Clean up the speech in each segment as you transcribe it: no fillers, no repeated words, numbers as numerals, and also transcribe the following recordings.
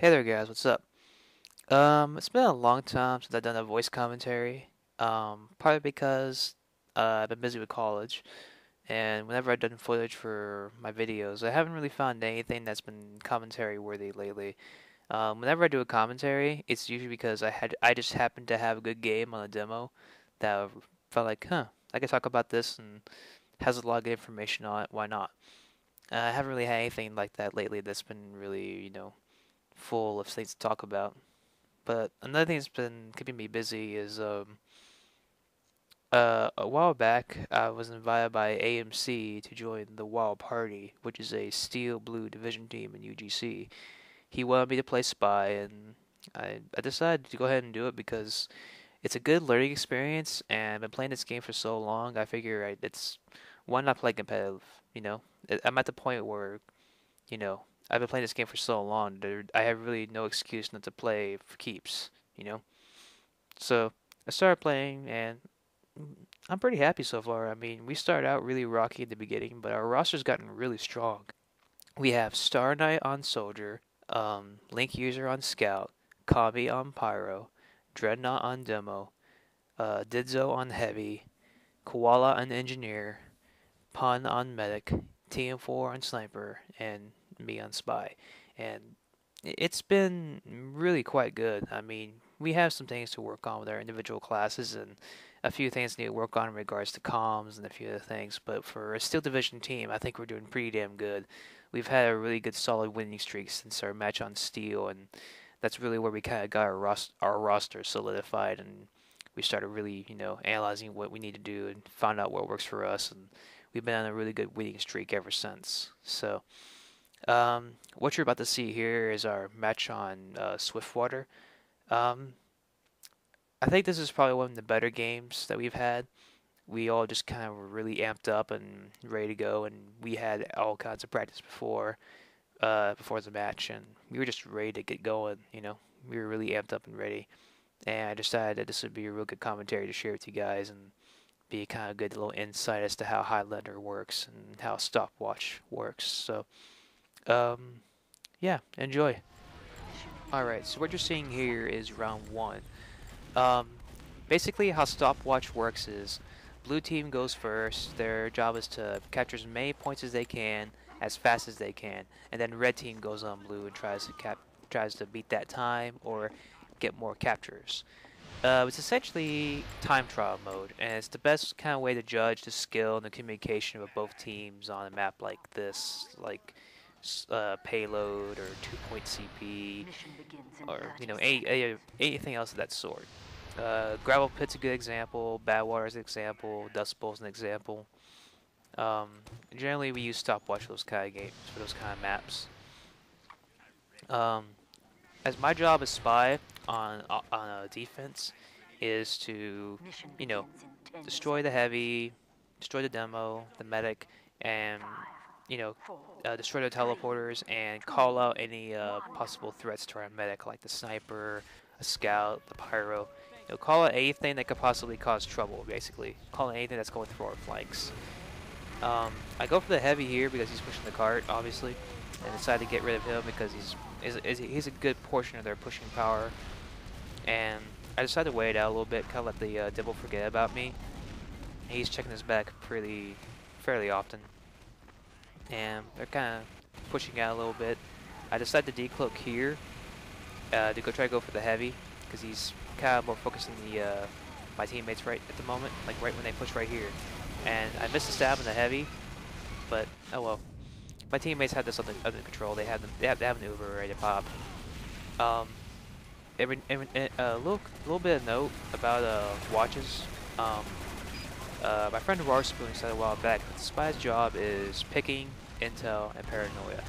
Hey there guys, what's up? It's been a long time since I've done a voice commentary. Probably because I've been busy with college, and whenever I've done footage for my videos, I haven't really found anything that's been commentary worthy lately. Whenever I do a commentary, it's usually because I just happened to have a good game on a demo that I felt like, I could talk about this and has a lot of good information on it. Why not? I haven't really had anything like that lately that's been really, full of things to talk about. But another thing that's been keeping me busy is a while back I was invited by AMC to join the Wild Party, which is a Steel Blue Division team in UGC. He wanted me to play Spy, and I decided to go ahead and do it because it's a good learning experience, and I've been playing this game for so long. I figure it's why not play competitive? You know, I'm at the point where you know I've been playing this game for so long. I have really no excuse not to play for keeps. You know. So I started playing, and I'm pretty happy so far. I mean, we started out really rocky at the beginning, but our roster's gotten really strong. We have Star Knight on Soldier, Link User on Scout, Kami on Pyro, Dreadnought on Demo, Didzo on Heavy, Koala on Engineer, Pun on Medic, TM4 on Sniper, and me on Spy. And it's been really quite good. I mean, we have some things to work on with our individual classes and a few things need to work on in regards to comms and a few other things. But for a Steel Division team, I think we're doing pretty damn good. We've had a really good solid winning streak since our match on Steel, and that's really where we kind of got our roster solidified and we started really, analyzing what we need to do and found out what works for us. And we've been on a really good winning streak ever since. So, what you're about to see here is our match on Swiftwater. Um, I think this is probably one of the better games that we've had. We all just kind of were really amped up and ready to go, and we had all kinds of practice before the match, and we were just ready to get going. We were really amped up and ready, and I decided that this would be a real good commentary to share with you guys and be kind of good little insight as to how Highlander works and how Stopwatch works. So, um, yeah, enjoy. All right, so what you're seeing here is round one. Um, Basically, how Stopwatch works is blue team goes first. Their job is to capture as many points as they can, as fast as they can, and then red team goes on blue and tries to beat that time or get more captures. It's essentially time trial mode, and it's the best kind of way to judge the skill and the communication of both teams on a map like this, like payload or 2-point CP, or anything else of that sort. Gravel Pit's a good example. Badwater is an example. Dust Bowl's an example. Um, Generally, we use Stopwatch for those kind of games, for those kind of maps. Um, as my job as spy on a defense is to, you know, destroy the heavy, destroy the demo, the medic, and destroy the teleporters and call out any possible threats to our medic, like the sniper, a scout, the pyro. Call out anything that could possibly cause trouble, basically. Call out anything that's going through our flanks. I go for the heavy here because he's pushing the cart, obviously, and decide to get rid of him because he's a good portion of their pushing power. And I decided to wait out a little bit, kind of let the Dibble forget about me. He's checking his back fairly often, and they're kind of pushing out a little bit. I decided to decloak here to try to go for the heavy because he's kind of more focused on my teammates right at the moment, like right when they push right here. And I missed a stab in the heavy, but oh well. My teammates had this under control. They have an Uber ready to pop. Um, a little bit of note about watches. My friend Warspoon said a while back that the spy's job is picking, intel, and paranoia.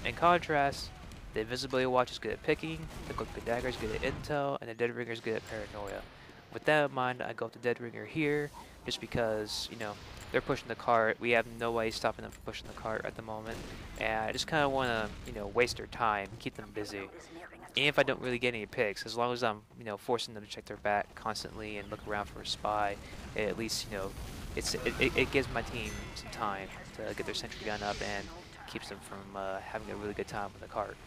In contrast, the invisibility watch is good at picking, the Cloak and Dagger is good at intel, and the Dead Ringer is good at paranoia. With that in mind, I go with the Dead Ringer here, just because, they're pushing the cart. We have nobody stopping them from pushing the cart at the moment. And I just kind of want to, waste their time, keep them busy. And if I don't really get any picks, as long as I'm, forcing them to check their back constantly and look around for a spy, at least, it gives my team some time to get their sentry gun up and keeps them from having a really good time with the cart.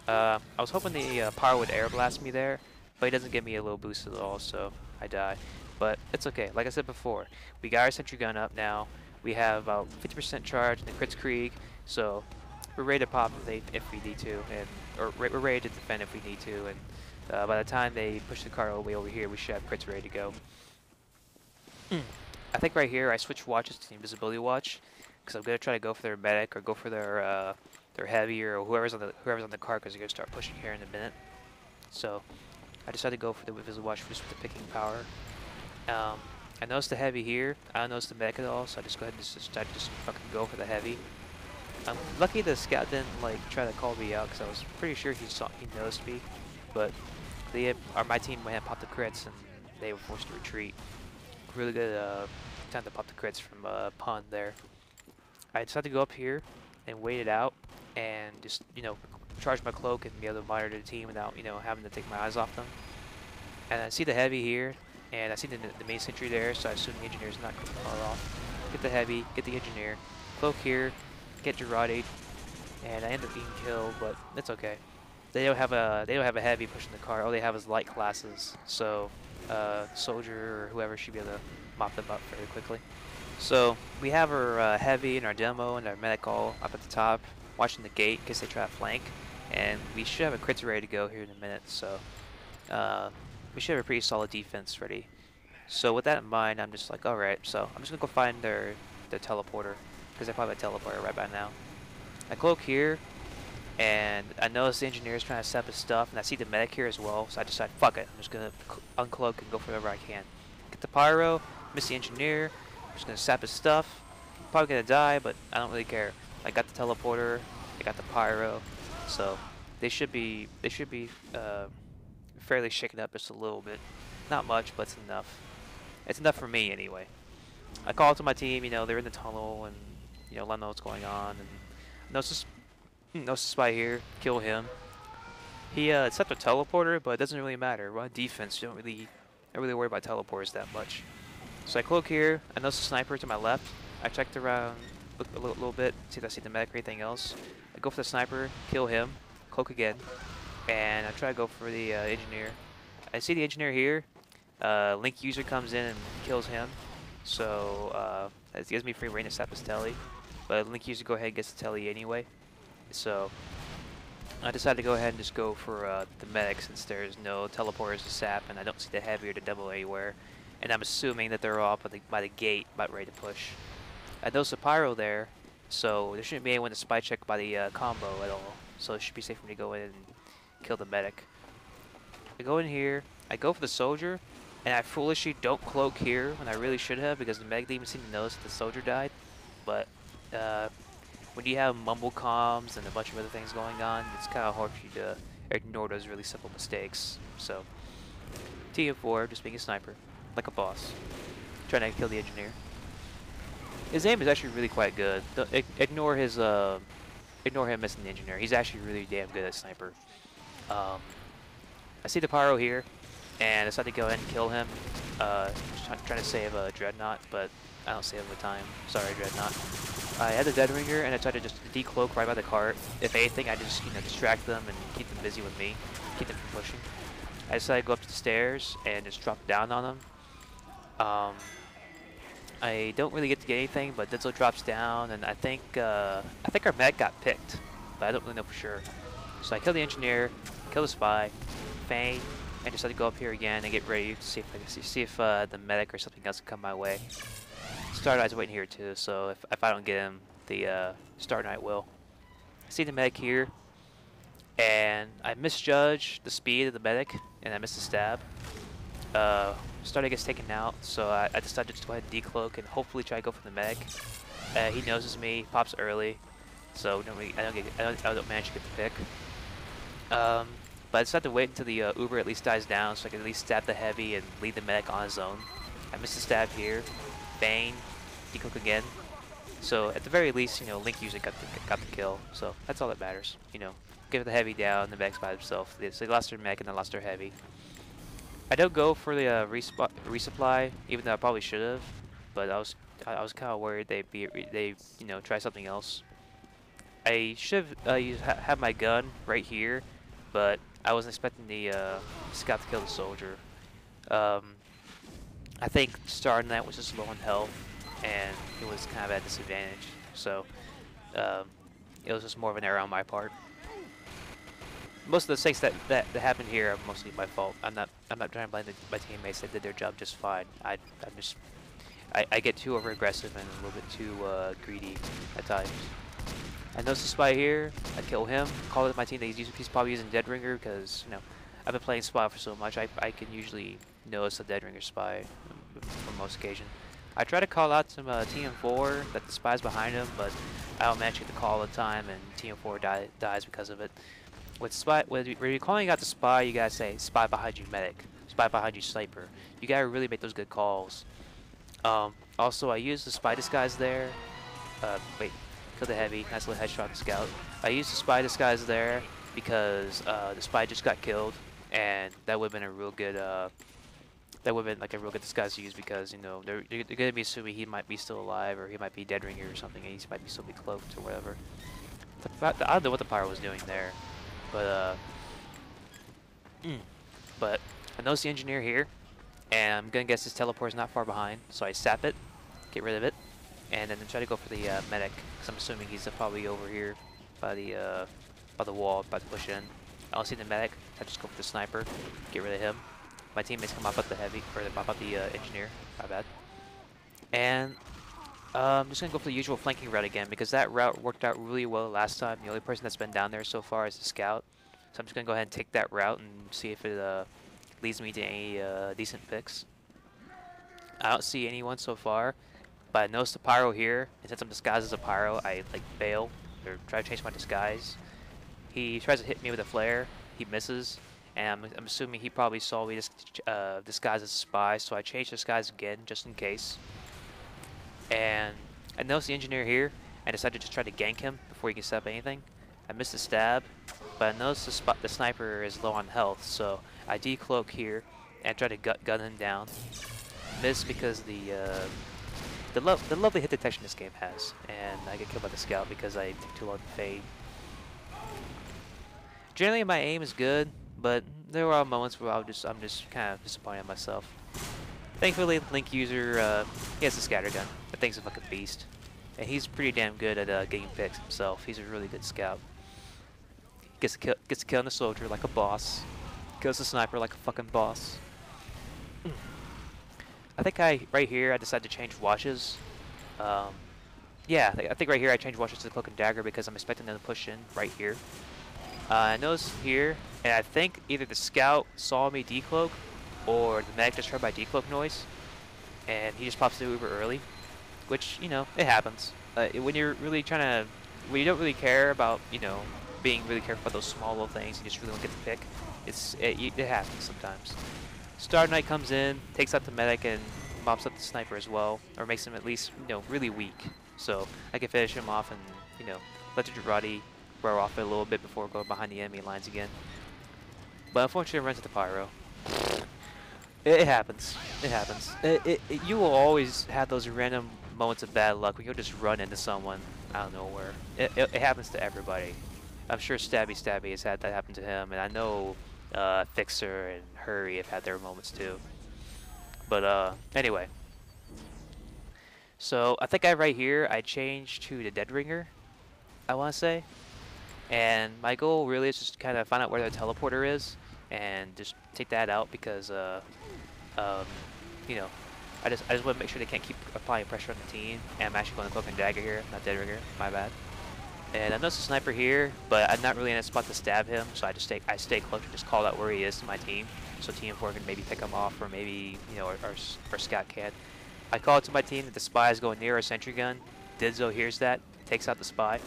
I was hoping the power would air blast me there, but it doesn't give me a little boost at all, so I die. But it's okay. Like I said before, we got our sentry gun up now. We have about 50% charge in the Crits Krieg, so we're ready to pop if we need to, and or we're ready to defend if we need to. And by the time they push the car all the way over here, we should have crits ready to go. I think right here I switch watches to the invisibility watch because I'm gonna try to go for their medic or go for their heavy or whoever's on the car because they're gonna start pushing here in a minute. So I decided to go for the invisibility watch just with the picking power. I noticed the heavy here. I don't notice the medic at all, so I just go ahead and just fucking go for the heavy. I'm lucky the scout didn't like try to call me out because I was pretty sure he noticed me, but my team went and popped the crits and they were forced to retreat. Really good time to pop the crits from pun there. I decided to go up here and wait it out and just charge my cloak and be able to monitor the team without having to take my eyes off them. And I see the heavy here, and I see the main sentry there, so I assume the engineer's not far off. Get the heavy, get the engineer, cloak here, get Gerarded, and I end up being killed, but it's okay. They don't have a heavy pushing the car. All they have is light classes, so soldier or whoever should be able to mop them up very quickly. So we have our heavy and our demo and our medic all up at the top, watching the gate in case they try to flank, and we should have a crits ready to go here in a minute. So we should have a pretty solid defense ready. So with that in mind, I'm just like, all right. So I'm just gonna go find their teleporter because they probably have a teleporter right by now. I cloak here. And I notice the engineer is trying to set up his stuff, and I see the medic here as well, so I decide, fuck it, I'm just going to uncloak and go for whatever I can. Get the pyro, miss the engineer, I'm just going to sap his stuff. Probably going to die, but I don't really care. I got the teleporter, I got the pyro, so they should be fairly shaken up just a little bit. Not much, but it's enough. It's enough for me anyway. I call to my team, they're in the tunnel, and let them know what's going on, and no spy here, kill him. He set the teleporter, but it doesn't really matter. We're on defense, you don't really worry about teleporters that much. So I cloak here, I notice the sniper to my left. I checked around a little bit, see if I see the medic or anything else. I go for the sniper, kill him, cloak again, and I try to go for the engineer. I see the engineer here. Link user comes in and kills him, so it gives me free reign to sap his telly. But Link user go ahead and gets the telly anyway. So I decided to go ahead and just go for the medic since there's no teleporters to sap and I don't see the heavy or the demo anywhere. And I'm assuming that they're all by the gate about ready to push. I noticed a pyro there, so there shouldn't be anyone to spy check by the combo at all. So it should be safe for me to go in and kill the medic. I go in here, I go for the soldier, and I foolishly don't cloak here when I really should have because the medic didn't even seem to notice that the soldier died. But when you have mumble comms and a bunch of other things going on, it's kind of hard for you to ignore those really simple mistakes. So, TM4, just being a sniper, like a boss, trying to kill the engineer. His aim is actually really quite good. Ignore him missing the engineer. He's actually really damn good at sniper. I see the pyro here, and I decided to go ahead and kill him. Trying to save a Dreadnought, but I don't save him the time. Sorry, Dreadnought. I had the Dead Ringer, and I tried to just decloak right by the cart. If anything, I just distract them and keep them busy with me, keep them from pushing. I decided to go up the stairs and just drop down on them. I don't really get to get anything, but Didzlo drops down, and I think our medic got picked, but I don't really know for sure. So I kill the engineer, kill the spy, feign, and decided to go up here again and get ready to see if the medic or something else can come my way. Star Knight's waiting here too, so if I don't get him, the Star Knight will. I see the medic here, and I misjudge the speed of the medic, and I miss the stab. Star Knight gets taken out, so I decided to just go ahead and decloak and hopefully try to go for the medic. He notices me, pops early, so I don't manage to get the pick. But I decided to wait until the Uber at least dies down, so I can at least stab the heavy and lead the medic on his own. I missed the stab here. Bane, decloak again. So at the very least, Link usually got the kill. So that's all that matters. Give the heavy down, the medic's by himself. They lost their mech and they lost their heavy. I don't go for the resupply, even though I probably should have. But I was kind of worried they try something else. I should have my gun right here but I wasn't expecting the scout to kill the soldier. I think starting that was just low in health, and it was kind of at a disadvantage. So it was just more of an error on my part. Most of the mistakes that happened here are mostly my fault. I'm not trying to blame my teammates. They did their job just fine. I get too over aggressive and a little bit too greedy at times. I noticed the spy here. I kill him. Call it my team that he's probably using Dead Ringer because I've been playing spy for so much. I can usually notice a Dead Ringer spy for most occasions. I try to call out to TM4 that the spy's behind him, but I don't manage to get the call all the time, and TM4 dies because of it. When you're calling out the spy, you gotta say spy behind you medic, spy behind you sniper. You gotta really make those good calls. Also, I use the spy disguise there. Wait, kill the heavy, nice little headshot the scout. I used the spy disguise there because the spy just got killed, and that would have been a real good disguise to use because they're gonna be assuming he might be still alive or he might be Dead Ringer or something, and he might be still be cloaked or whatever. I don't know what the pyro was doing there. But I noticed the engineer here, and I'm gonna guess his teleport's not far behind, so I sap it, get rid of it, and then try to go for the medic, because I'm assuming he's probably over here by the wall, about to push in. I don't see the medic. I just go for the sniper, get rid of him. My teammates come up at the heavy, or they pop up the engineer. My bad. And I'm just gonna go for the usual flanking route again because that route worked out really well last time. The only person that's been down there so far is the scout, so I'm just gonna go ahead and take that route and see if it leads me to any decent picks. I don't see anyone so far, but I noticed the pyro here, and since I'm disguised as a pyro, I bail or try to change my disguise. He tries to hit me with a flare, he misses, and I'm assuming he probably saw me disguised as a spy, so I changed disguise again just in case. And I noticed the engineer here, and decided to just try to gank him before he can set up anything. I missed the stab, but I noticed the sniper is low on health, so I decloak here and try to gun him down. Miss because the lovely hit detection this game has, and I get killed by the scout because I take too long to fade. Generally, my aim is good, but there are moments where I'm just kind of disappointed in myself. Thankfully, Link user, he has a scattergun. That thing's a fucking beast. And he's pretty damn good at getting picks himself. He's a really good scout. Gets a kill on the soldier like a boss. Kills the sniper like a fucking boss. I think right here, I decided to change watches. Yeah, I think right here I changed watches to the cloak and dagger because I'm expecting them to push in right here. I noticed here, and I think either the scout saw me decloak, or the medic just heard my decloak noise, and he just pops the Uber early, which, it happens. When you're really when you don't really care about, being really careful about those small little things, you just really don't get to pick, it happens sometimes. Star Knight comes in, takes out the medic, and mops up the sniper as well, or makes him at least, really weak, so I can finish him off and, let the Girardi wear off it a little bit before going behind the enemy lines again. But unfortunately, I run to the pyro. It happens. It happens. You will always have those random moments of bad luck when you'll just run into someone out of nowhere. It happens to everybody. I'm sure Stabby has had that happen to him, and I know Fixer and Hurry have had their moments too. But anyway. So I think right here I changed to the Dead Ringer, I want to say. And my goal really is just to kind of find out where the teleporter is and just take that out because I just want to make sure they can't keep applying pressure on the team. And I'm actually going to cloak and dagger here, not Dead Ringer, my bad. And I noticed a sniper here, but I'm not really in a spot to stab him, so I stay close and just call out where he is to my team, so TM4 can maybe pick him off, or maybe or Scout can. I call it to my team that the spy is going near a sentry gun. Didzo hears that, takes out the spy,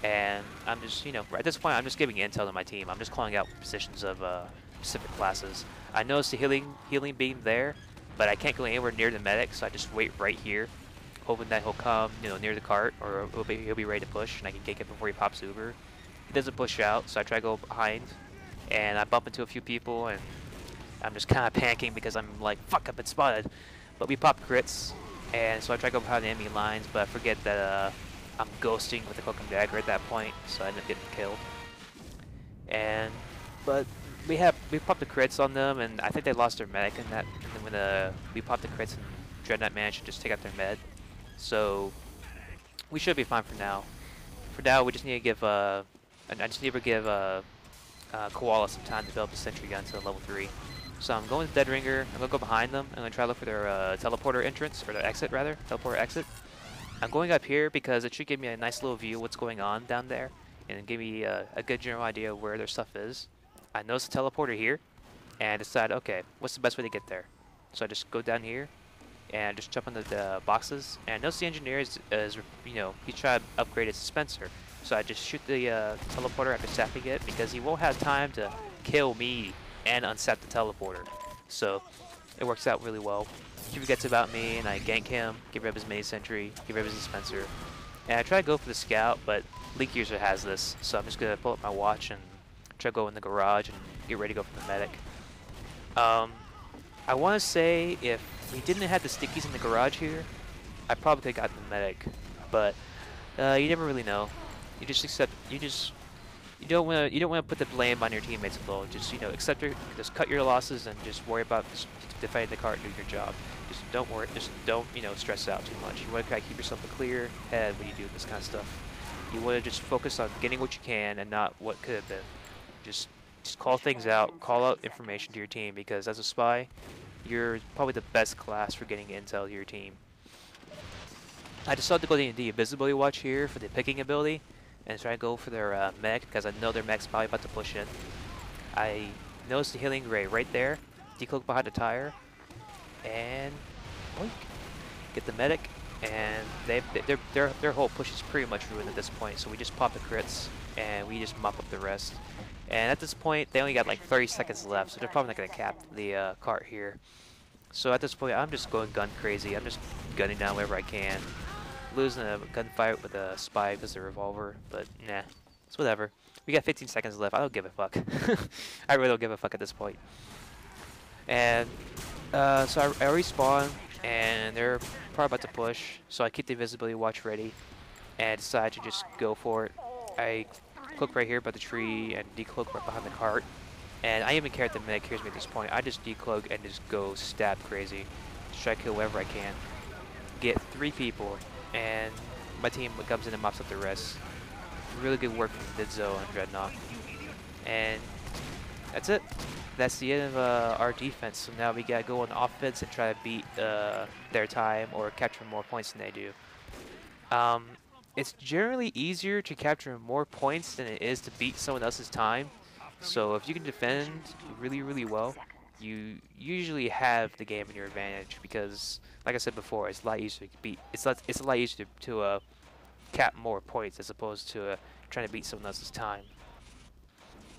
and I'm just at this point I'm just giving intel to my team. I'm just calling out positions of specific classes. I noticed the healing beam there, but I can't go anywhere near the medic, so I just wait right here, hoping that he'll come, near the cart, or he'll be ready to push, and I can gank it before he pops Uber. He doesn't push out, so I try to go behind, and I bump into a few people, and I'm just kind of panicking because I'm like, fuck, I've been spotted. But we pop crits, and so I try to go behind the enemy lines, but I forget that I'm ghosting with the cloak and dagger at that point, so I end up getting killed. And but we popped the crits on them, and I think they lost their medic in that. And then when we popped the crits, and Dreadnought managed to just take out their med, so we should be fine for now. For now, we just need to give I just need to give Koala some time to develop a sentry gun to level 3. So I'm going to Dead Ringer. I'm gonna go behind them. I'm gonna try to look for their teleporter entrance, or their exit rather, teleporter exit. I'm going up here because it should give me a nice little view of what's going on down there, and give me a good general idea of where their stuff is. I noticed the teleporter here, and I decide, okay, what's the best way to get there? So I just go down here, and just jump into the boxes. And I notice the engineer is you know, he's trying to upgrade his dispenser. So I just shoot the teleporter after sapping it, because he won't have time to kill me and unsap the teleporter. So it works out really well. He forgets about me, and I gank him, get rid of his mini sentry, get rid of his dispenser. And I try to go for the scout, but Leak User has this, so I'm just gonna pull up my watch and try to go in the garage and get ready to go for the medic. I want to say if we didn't have the stickies in the garage here, I probably could have gotten the medic, but you never really know. You just accept. You don't want to put the blame on your teammates at all. Just, you know, just cut your losses and just worry about defending the cart and doing your job. Just don't worry. Just don't, you know, stress out too much. You want to kind of keep yourself a clear head when you do this kind of stuff. You want to just focus on getting what you can and not what could have been. Just call things out. Call out information to your team, because as a spy, you're probably the best class for getting intel to your team. I decided to go to the invisibility watch here for the picking ability, and try to go for their mech, because I know their mech's probably about to push in. I noticed the healing ray right there, decloak behind the tire, and boink, get the medic, and their whole push is pretty much ruined at this point. So we just pop the crits, and we just mop up the rest. And at this point, they only got like 30 seconds left, so they're probably not going to cap the cart here. So at this point, I'm just going gun crazy. I'm just gunning down wherever I can. Losing a gunfight with a spy because of a revolver, but nah, it's whatever. We got 15 seconds left. I don't give a fuck. I really don't give a fuck at this point. And so I respawn, and they're probably about to push. So I keep the invisibility watch ready, and decide to just go for it. I cloak right here by the tree and decloak right behind the cart. And I even care if the medic hears me at this point. I just decloak and just go stab crazy. Just try to kill whoever I can. Get 3 people, and my team comes in and mops up the rest. Really good work from Didzo and Dreadnought. And that's it. That's the end of our defense. So now we gotta go on offense and try to beat their time or capture more points than they do. It's generally easier to capture more points than it is to beat someone else's time. So if you can defend really, really well, you usually have the game in your advantage, because, like I said before, it's a lot easier to beat. It's a lot easier to cap more points as opposed to trying to beat someone else's time.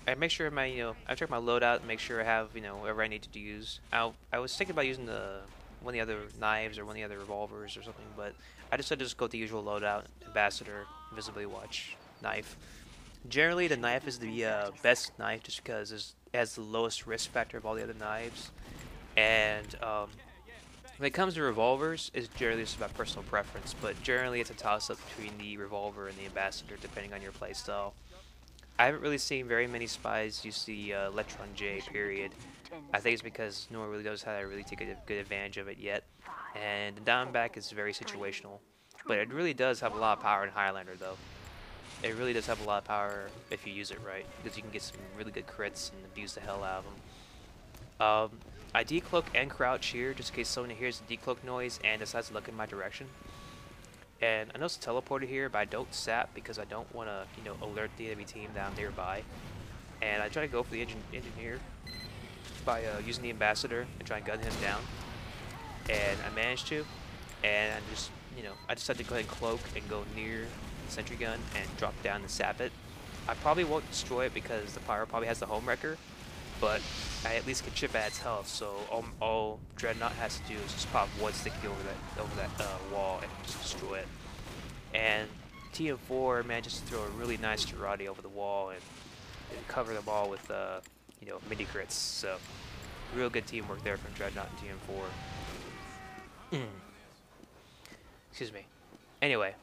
I make sure I check my loadout and make sure I have, whatever I need to use. I was thinking about using one of the other knives or one of the other revolvers or something, but I decided to just go with the usual loadout: Ambassador, Invisibility Watch, knife. Generally, the knife is the best knife just because it has the lowest risk factor of all the other knives. And when it comes to revolvers, it's generally just about personal preference, but generally it's a toss-up between the revolver and the Ambassador depending on your playstyle. I haven't really seen very many spies use the Electron J, period. I think it's because no one really knows how to really take a good advantage of it yet. And the Diamondback is very situational, but it really does have a lot of power in Highlander though. It really does have a lot of power if you use it right, because you can get some really good crits and abuse the hell out of them. I decloak and crouch here just in case someone hears the decloak noise and decides to look in my direction. And I know it's teleported here, but I don't sap because I don't want to, alert the enemy team down nearby. And I try to go for the engineer by using the Ambassador and try and gun him down. And I managed to. And I just, I decided to go ahead and cloak and go near the sentry gun and drop down and sap it. I probably won't destroy it because the pyro probably has the home wrecker, but I at least can chip at its health. So all Dreadnought has to do is just pop one sticky over that wall and just destroy it. And TM4 manages to throw a really nice Girardi over the wall and cover them all with mini crits. So real good teamwork there from Dreadnought and TM4. Excuse me. Anyway,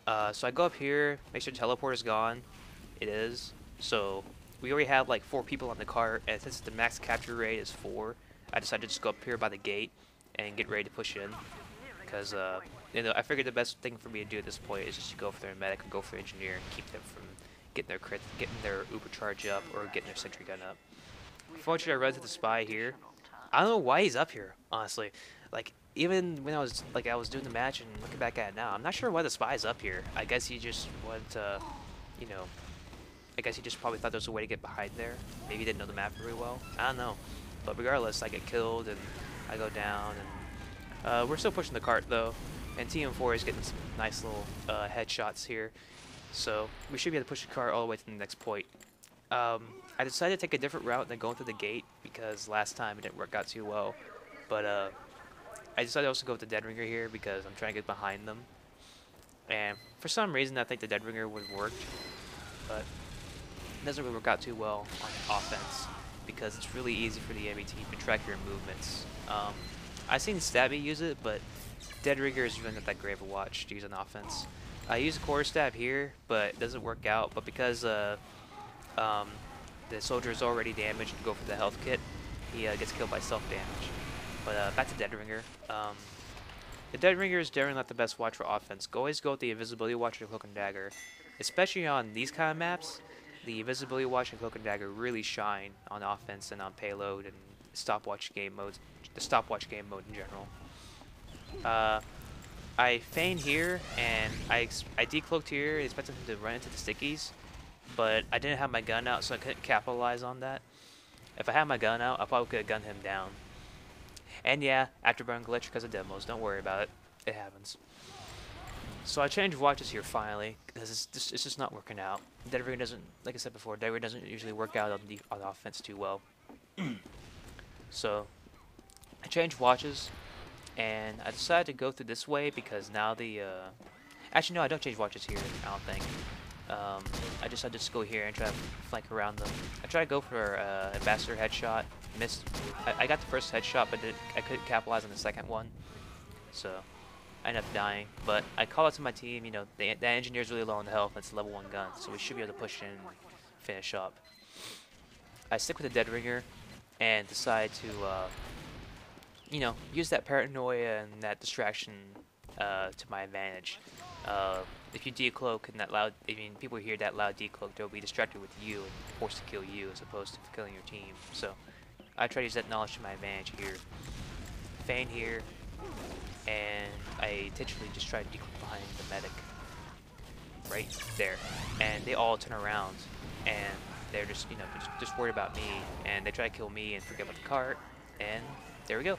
so I go up here, make sure the teleporter's gone. It is. So we already had like 4 people on the cart, and since the max capture rate is 4, I decided to just go up here by the gate and get ready to push in. Because, you know, I figured the best thing for me to do at this point is just to go for their medic and go for engineer and keep them from getting their crit, getting their uber charge up or getting their sentry gun up. Unfortunately, I run into the spy here. I don't know why he's up here, honestly. Like, even when I was doing the match and looking back at it now, I'm not sure why the spy's up here. I guess he just wanted to, you know, I guess he just probably thought there was a way to get behind there. Maybe he didn't know the map very well. I don't know. But regardless, I get killed and I go down, and we're still pushing the cart though. And TM4 is getting some nice little headshots here. So we should be able to push the cart all the way to the next point. I decided to take a different route than going through the gate because last time it didn't work out too well. But I decided also to go with the Dead Ringer here because I'm trying to get behind them. And for some reason I think the Dead Ringer would work, but it doesn't really work out too well on offense because it's really easy for the enemy team to track your movements. I've seen Stabby use it, but Dead Ringer is really not that great of a watch to use on offense. I use a quarterstaff here, but it doesn't work out. But because the soldier is already damaged and go for the health kit, he gets killed by self-damage. But back to Dead Ringer. The Dead Ringer is generally not the best watch for offense. Always go with the Invisibility Watch or Cloak and Dagger. Especially on these kind of maps, the Invisibility Watch and Cloak and Dagger really shine on offense and on payload and stopwatch game modes, the stopwatch game mode in general. I feign here and I decloaked here, expecting him to run into the stickies, but I didn't have my gun out, so I couldn't capitalize on that. If I had my gun out, I probably could have gunned him down. And yeah, afterburn glitch because of demos. Don't worry about it. It happens. So I changed watches here finally because it's just not working out. Dead Ringer doesn't, like I said before, Dead Ringer doesn't usually work out on offense too well. So I changed watches, and I decided to go through this way because now the actually no, I don't change watches here. I don't think. I just go here and try to flank around them. I tried to go for ambassador headshot. Missed. I got the first headshot, but I couldn't capitalize on the second one. So I ended up dying. But I call out to my team. You know, the engineer's really low on health. It's a level 1 gun, so we should be able to push in and finish up. I stick with the Dead Ringer and decide to, you know, use that paranoia and that distraction to my advantage. If you decloak and that loud, I mean, people hear that loud decloak, they'll be distracted with you and forced to kill you as opposed to killing your team. So I try to use that knowledge to my advantage here. Feign here, and I intentionally just try to decloak behind the medic. Right there. And they all turn around, and they're just, you know, just worried about me, and they try to kill me and forget about the cart, and there we go.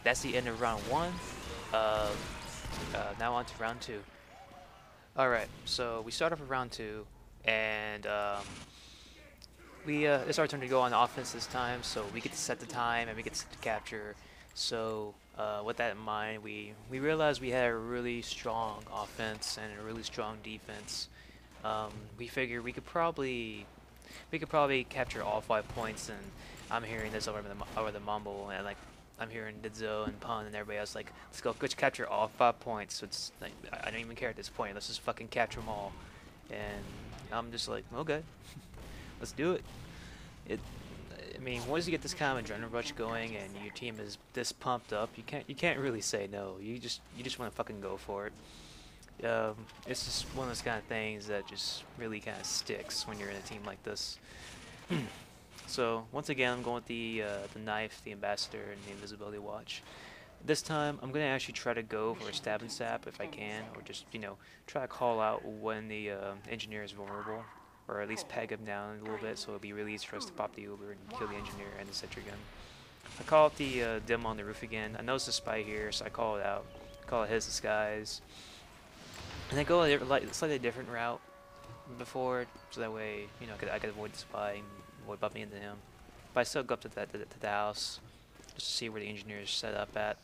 That's the end of round 1. Now on to round 2. Alright, so we start off with round 2, and it's our turn to go on offense this time, so we get to set the time and we get to set the capture. So with that in mind, we realized we had a really strong offense and a really strong defense. We figured we could probably capture all 5 points, and I'm hearing this over the mumble, and like I'm hearing Didzo and Pun and everybody else like, let's capture all 5 points. So it's like, I don't even care at this point. Let's just fucking capture them all. And I'm just like, okay, let's do it. I mean, once you get this kind of adrenaline rush going and your team is this pumped up, you can't really say no. You just want to fucking go for it. It's just one of those kind of things that just really kind of sticks when you're in a team like this. So once again, I'm going with the knife, the ambassador, and the invisibility watch. This time, I'm gonna actually try to go for a stab and sap if I can, or just, you know, try to call out when the engineer is vulnerable, or at least peg him down a little bit, so it'll be really easy for us to pop the Uber and kill the engineer and the sentry gun. I call out the demo on the roof again. I noticed a spy here, so I call it out. Call it his disguise, and I go a slightly different route before, so that way, you know, I could avoid the spy and avoid bumping into him. But I still go up to the house just to see where the engineer is set up at.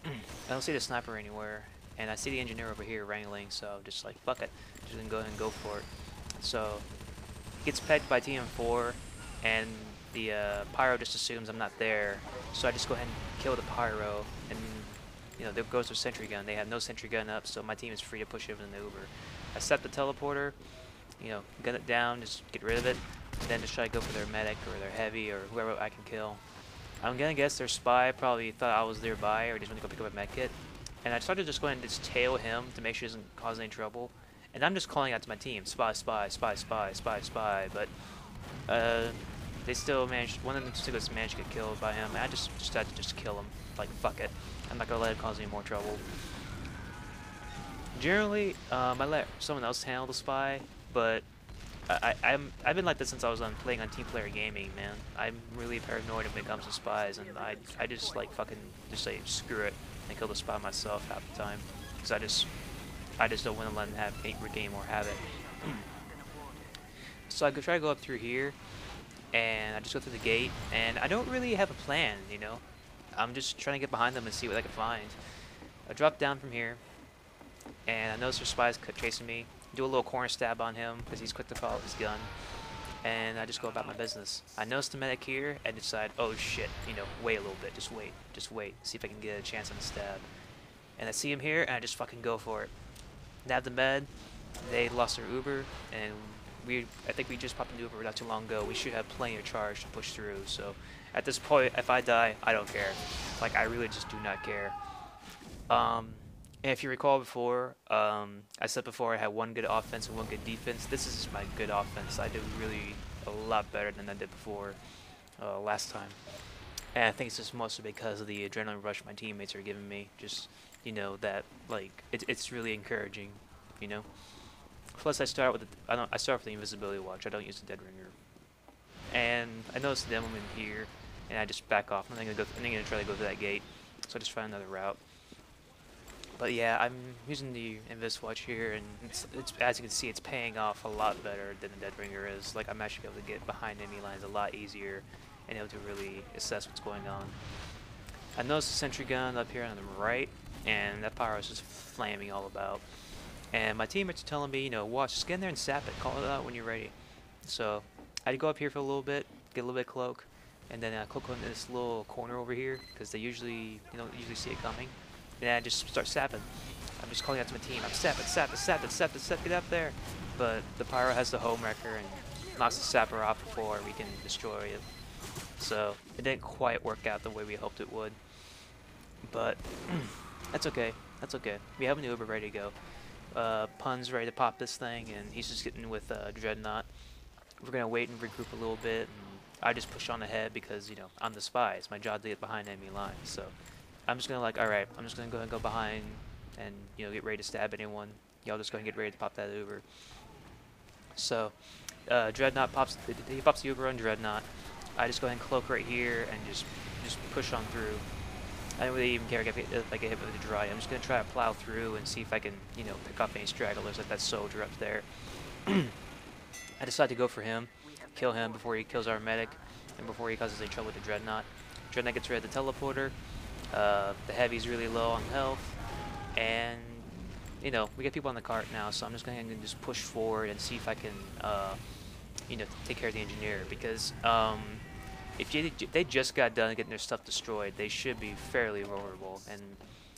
I don't see the sniper anywhere, and I see the engineer over here wrangling, so I'm just like, fuck it, just gonna go ahead and go for it. So he gets pegged by TM4, and the pyro just assumes I'm not there, so I just go ahead and kill the pyro, and you know, there goes their sentry gun. They have no sentry gun up, so my team is free to push over in the Uber. I set the teleporter, you know, gun it down, just get rid of it, and then just try to go for their medic or their heavy or whoever I can kill. I'm gonna guess their spy probably thought I was nearby or just went to go pick up a medkit. And I started just going to just tail him to make sure he doesn't cause any trouble. And I'm just calling out to my team, spy, spy, spy, spy, spy, spy. But they still managed, one of them still managed to get killed by him. And I just had to just kill him. Like, fuck it. I'm not gonna let it cause any more trouble. Generally, I let someone else handle the spy, but I've been like this since I was playing on Team Player Gaming, man. I'm really paranoid when it comes to spies, and I just like fucking just say screw it and kill the spy myself half the time, because I just don't want to let him have regain more habit. So I could try to go up through here, and I just go through the gate, and I don't really have a plan, you know. I'm just trying to get behind them and see what I can find. I drop down from here, and I notice there's spies chasing me. Do a little corner stab on him because he's quick to follow his gun, and I just go about my business. I notice the medic here and decide, oh shit, you know, wait a little bit, just wait, see if I can get a chance on the stab. And I see him here, and I just fucking go for it. Nab the med. They lost their Uber, and I think we just popped into Uber not too long ago. We should have plenty of charge to push through. So at this point, if I die, I don't care. Like, I really just do not care. And if you recall before, I said before I had one good offense and one good defense. This is my good offense. I did really a lot better than I did before last time. And I think it's just mostly because of the adrenaline rush my teammates are giving me. Just, you know, that, like, it's really encouraging, you know? Plus, I start with the invisibility watch. I don't use the dead ringer. And I noticed the demoman here, and I just back off. I'm gonna try to go to that gate. So I just find another route. But yeah, I'm using the Invis Watch here, and it's as you can see, it's paying off a lot better than the Dead Ringer is. Like, I'm actually able to get behind enemy lines a lot easier and able to really assess what's going on. I noticed the sentry gun up here on the right, and that power is just flaming all about. And my teammates are telling me, you know, watch, just get in there and sap it, call it out when you're ready. So I'd go up here for a little bit, get a little bit of cloak, and then cloak on this little corner over here, because they usually, you don't usually see it coming. And I just start sapping. I'm just calling out to my team. I'm sap it, get up there. But the pyro has the home wrecker and knocks the sapper off before we can destroy it. So it didn't quite work out the way we hoped it would. But that's okay. That's okay. We have an Uber ready to go. Pun's ready to pop this thing, and he's just getting with Dreadnought. We're gonna wait and regroup a little bit, and I just push on ahead because, you know, I'm the spy. It's my job to get behind enemy lines. So I'm just gonna, like, alright, I'm just gonna go ahead and go behind and, you know, get ready to stab anyone. Y'all just go ahead and get ready to pop that Uber. So Dreadnought pops the Uber on Dreadnought. I just go ahead and cloak right here and just push on through. I don't really even care if I get hit with a dry. I'm just gonna try to plow through and see if I can, you know, pick off any stragglers like that soldier up there. I decide to go for him, kill him before he kills our medic, and before he causes any trouble with the Dreadnought. Dreadnought gets rid of the teleporter. The heavy's really low on health, and, you know, we get people on the cart now, so I'm just going to just push forward and see if I can, you know, take care of the engineer, because if they just got done getting their stuff destroyed, they should be fairly vulnerable, and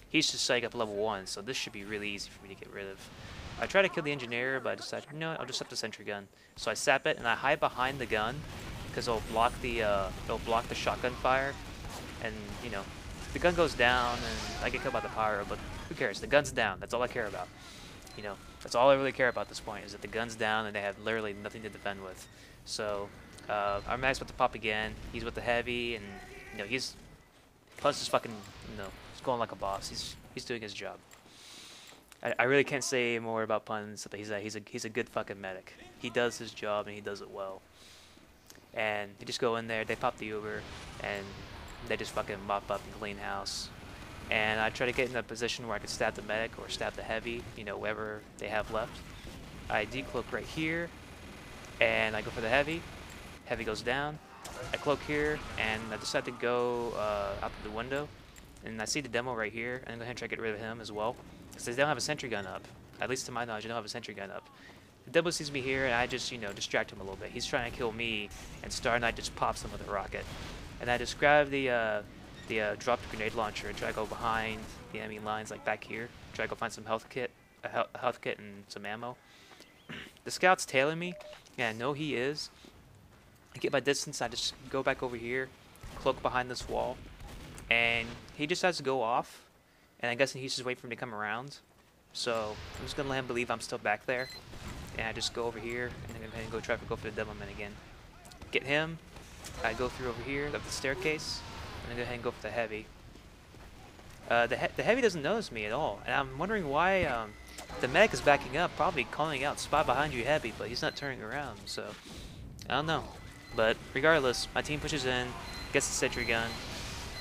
he's just setting up level 1, so this should be really easy for me to get rid of. I try to kill the engineer, but I decided, you know what, I'll just set the sentry gun. So I sap it, and I hide behind the gun, because it'll block the shotgun fire, and, you know, the gun goes down, and I get killed by the pyro, but who cares? The gun's down. That's all I care about. You know, that's all I really care about at this point, is that the gun's down and they have literally nothing to defend with. So our mag's about to pop again. He's with the heavy, and, you know, Pun's just fucking, you know, he's going like a boss. He's doing his job. I really can't say more about Pun, except that he's a good fucking medic. He does his job and he does it well. And they just go in there, they pop the Uber, and they just fucking mop up and clean house. And I try to get in a position where I can stab the medic or stab the heavy, you know, whatever they have left. I decloak right here, and I go for the heavy. Heavy goes down. I cloak here, and I decide to go out the window. And I see the demo right here, and I'm going to try to get rid of him as well, because they don't have a sentry gun up. At least to my knowledge, they don't have a sentry gun up. The demo sees me here, and I just, you know, distract him a little bit. He's trying to kill me, and Star Knight just pops him with a rocket. And I just grab the dropped grenade launcher and try to go behind the enemy lines, like back here. Try to go find some health kit, a health kit and some ammo. The scout's tailing me, and I know he is. I get my distance, I just go back over here, cloak behind this wall, and he just has to go off, and I guess he's just waiting for me to come around. So I'm just gonna let him believe I'm still back there, and I just go over here and then go try to go for the Devilman again. Get him. I go through over here up the staircase, and then go ahead and go for the heavy. The heavy doesn't notice me at all, and I'm wondering why the medic is backing up, probably calling out spot behind you heavy, but he's not turning around. So I don't know. But regardless, my team pushes in, gets the sentry gun,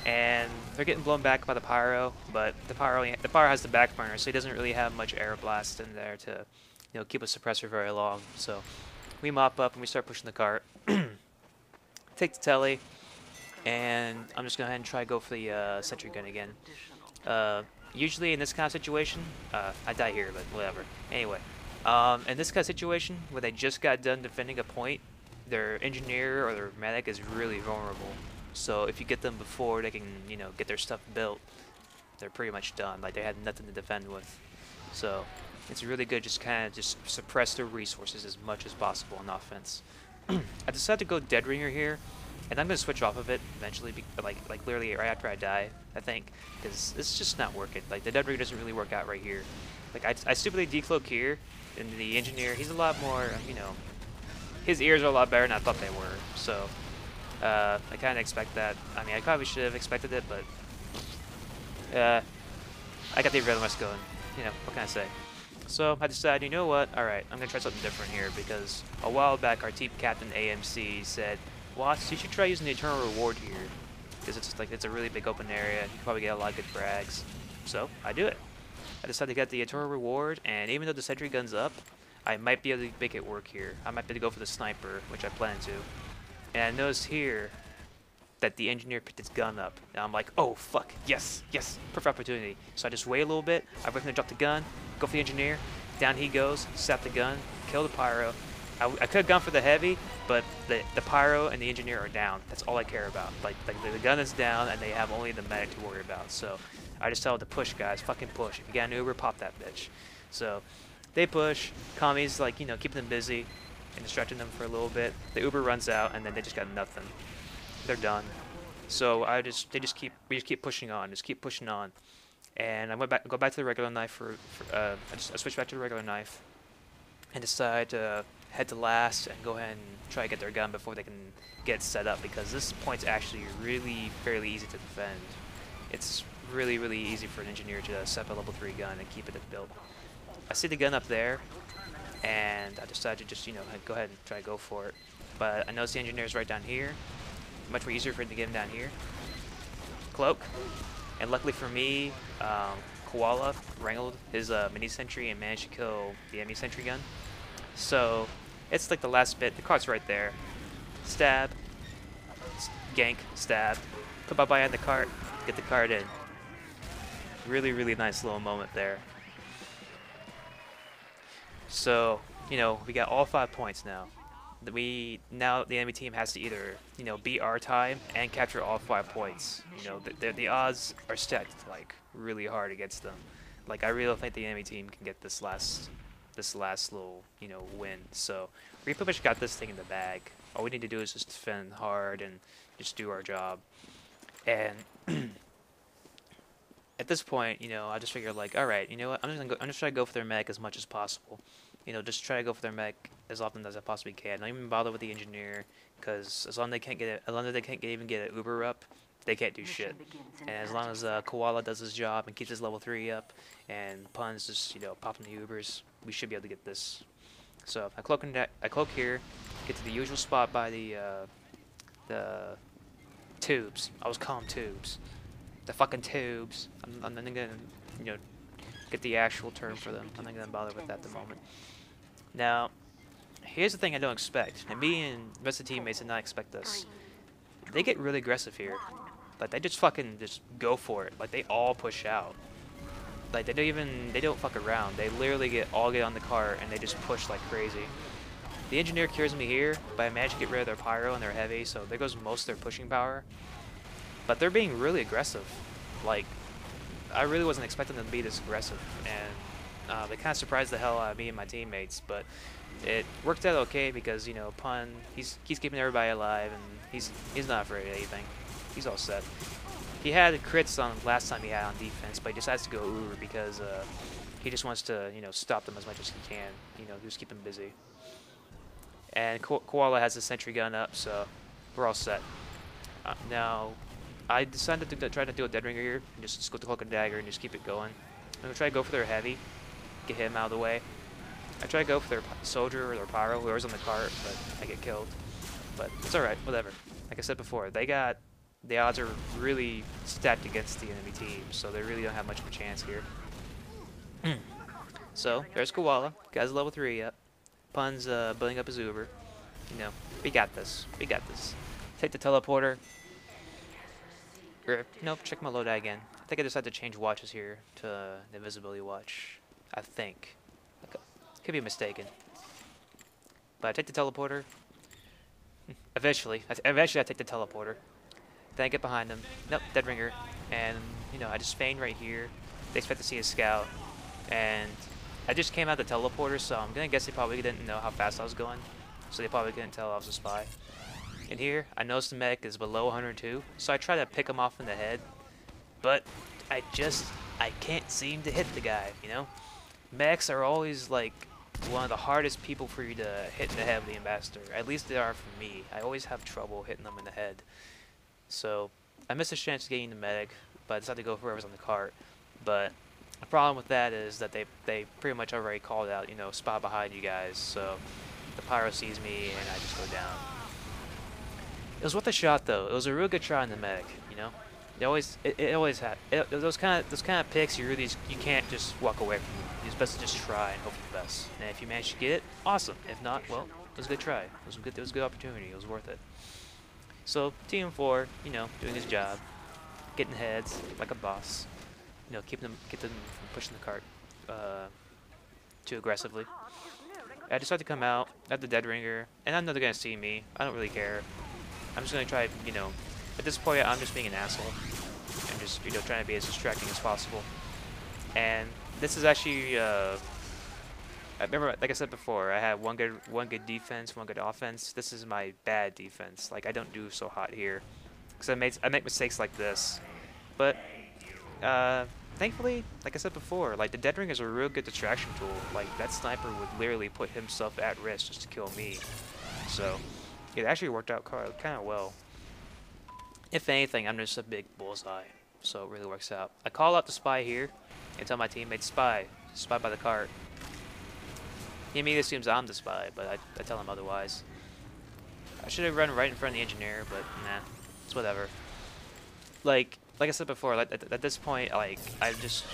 and they're getting blown back by the pyro. But the pyro has the back burner, so he doesn't really have much air blast in there to, keep a suppressor very long. So we mop up and we start pushing the cart. Take the telly, and I'm just gonna go ahead and try to go for the sentry gun again. Usually in this kind of situation, I die here, but whatever. Anyway, in this kind of situation where they just got done defending a point, their engineer or their medic is really vulnerable. So if you get them before they can, get their stuff built, they're pretty much done. Like, they had nothing to defend with. So it's really good just kind of just suppress their resources as much as possible on offense. I decided to go Dead Ringer here, and I'm going to switch off of it eventually, like literally right after I die, I think, because it's just not working. Like, the Dead Ringer doesn't really work out right here. Like, I stupidly decloak here, and the engineer, he's a lot more, his ears are a lot better than I thought they were. So I kind of expect that. I mean, I probably should have expected it, but I got the adrenaline going. What can I say? So I decided, you know what? Alright, I'm going to try something different here, because a while back our team captain AMC said, Watts, you should try using the Eternal Reward here, because it's a really big open area. You can probably get a lot of good frags. So I do it. I decided to get the Eternal Reward, and even though the sentry gun's up, I might be able to make it work here. I might be able to go for the sniper, which I plan to. And I noticed here that the engineer picked his gun up. And I'm like, oh, fuck, yes, perfect opportunity. So I just wait a little bit, I wait for him to drop the gun, go for the engineer, down he goes, sap the gun, kill the pyro. I could have gone for the heavy, but the pyro and the engineer are down. That's all I care about. Like the gun is down, and they have only the medic to worry about. So I just tell them to push, guys, fucking push. If you got an Uber, pop that bitch. So they push, Kami's like, keeping them busy and distracting them for a little bit. The Uber runs out, and then they just got nothing. They're done. So we just keep pushing on, and I go back to the regular knife I switch back to the regular knife, and decide to head to last and go ahead and try to get their gun before they can get set up, because this point's actually really fairly easy to defend. It's really easy for an engineer to set up a level 3 gun and keep it built. I see the gun up there, and I decided to just go ahead and try to go for it. But I notice the engineer's right down here. Much more easier for it to get him down here. Cloak. And luckily for me, Koala wrangled his mini sentry and managed to kill the enemy sentry gun. So it's like the last bit. The cart's right there. Stab. Gank. Stab. Put my behind the cart. Get the cart in. Really nice little moment there. So, we got all 5 points now. Now the enemy team has to either, beat our time and capture all 5 points. The odds are stacked like really hard against them. Like, I really don't think the enemy team can get this last little, win. So we pretty much got this thing in the bag. All we need to do is just defend hard and just do our job. And at this point, I just figured, like, all right, you know what? I'm just trying to go for their mech as much as possible. Just try to go for their mech as often as I possibly can. Don't even bother with the engineer, because as long as they can't even get an Uber up, they can't do shit. And as long as Koala does his job and keeps his level 3 up, and Pun's just popping the Ubers, we should be able to get this. So I cloak here, get to the usual spot by the tubes. I was calling tubes. The fucking tubes. I'm not gonna get the actual term for them. I'm not gonna bother with that at the moment. Now, here's the thing I don't expect, and me and the rest of the teammates did not expect this. They get really aggressive here. Like, they just fucking go for it. Like, they all push out. Like, they don't fuck around. They literally all get on the cart and they just push like crazy. The engineer cures me here, but I managed to get rid of their pyro and their heavy, so there goes most of their pushing power. But they're being really aggressive. Like, I really wasn't expecting them to be this aggressive, and They kind of surprised the hell out of me and my teammates, but it worked out okay because, you know, Pun, he's keeping everybody alive, and he's not afraid of anything. He's all set. He had crits on last time he had on defense, but he decides to go Uber because he just wants to, you know, stop them as much as he can. You know, just keep them busy. And Koala has the sentry gun up, so we're all set. Now, I decided to try to do a Dead Ringer here, and just go with the Cloak and Dagger and just keep it going. I'm gonna try to go for their heavy, get him out of the way. I try to go for their soldier or their pyro, whoever's on the cart, but I get killed. But it's alright, whatever. Like I said before, the odds are really stacked against the enemy team, so they really don't have much of a chance here. So, there's Koala. Guy's level 3 yet. Pun's building up his Uber. You know, we got this. We got this. Take the teleporter. Nope, check my loadout again. I think I decided to change watches here to the invisibility watch. I think. Could be mistaken. But I take the teleporter. Eventually I take the teleporter. Then I get behind them. Nope, Dead Ringer. And, you know, I just feign right here. They expect to see a scout. And I just came out the teleporter, so I'm gonna guess they probably didn't know how fast I was going. So they probably couldn't tell I was a spy. And here, I noticed the medic is below 102, so I try to pick him off in the head. But I can't seem to hit the guy, you know? Medics are always, like, one of the hardest people for you to hit in the head with the Ambassador. At least they are for me. I always have trouble hitting them in the head. So, I missed a chance of getting the medic, but I decided to go for whoever's on the cart. But the problem with that is that they pretty much already called out, you know, spot behind you guys. So, the pyro sees me, and I just go down. It was worth a shot, though. It was a real good try on the medic, you know? It always had those kind of picks. You can't just walk away from them. It's best to just try and hope for the best. And if you manage to get it, awesome. If not, well, it was a good try. It was a good opportunity. It was worth it. So team 4, you know, doing his job, getting heads like a boss. You know, get them from pushing the cart too aggressively. I decided to come out at the Dead Ringer, and I know they're gonna see me. I don't really care. I'm just gonna try, you know. At this point, I'm just being an asshole. I'm just, you know, trying to be as distracting as possible. And this is actually, I remember, like I said before, I had one good defense, one good offense. This is my bad defense. Like, I don't do so hot here, because I make mistakes like this. But thankfully, like I said before, like the Dead Ring is a real good distraction tool. Like that sniper would literally put himself at risk just to kill me. So it actually worked out kind of well. If anything, I'm just a big bullseye, so it really works out. I call out the spy here and tell my teammates, spy by the cart. He immediately assumes I'm the spy, but I tell him otherwise. I should have run right in front of the engineer, but nah, it's whatever. Like I said before, like at this point, like I'm just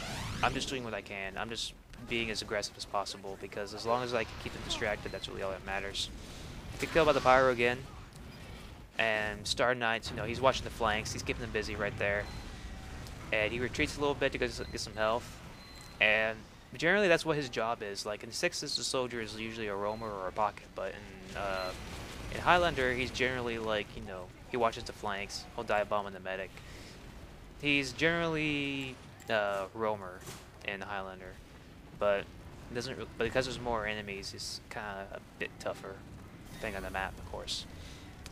doing what I can. I'm just being as aggressive as possible, because as long as I can keep them distracted, that's really all that matters. Get killed by the pyro again. And Star Knight's, you know, he's watching the flanks. He's keeping them busy right there. And he retreats a little bit to get some health. And generally, that's what his job is. Like in 6s, the soldier is usually a roamer or a pocket. But in Highlander, he's generally like, you know, he watches the flanks. He'll dive bomb on the medic. He's generally roamer in Highlander, but because there's more enemies, it's kind of a bit tougher, depending on the map, of course.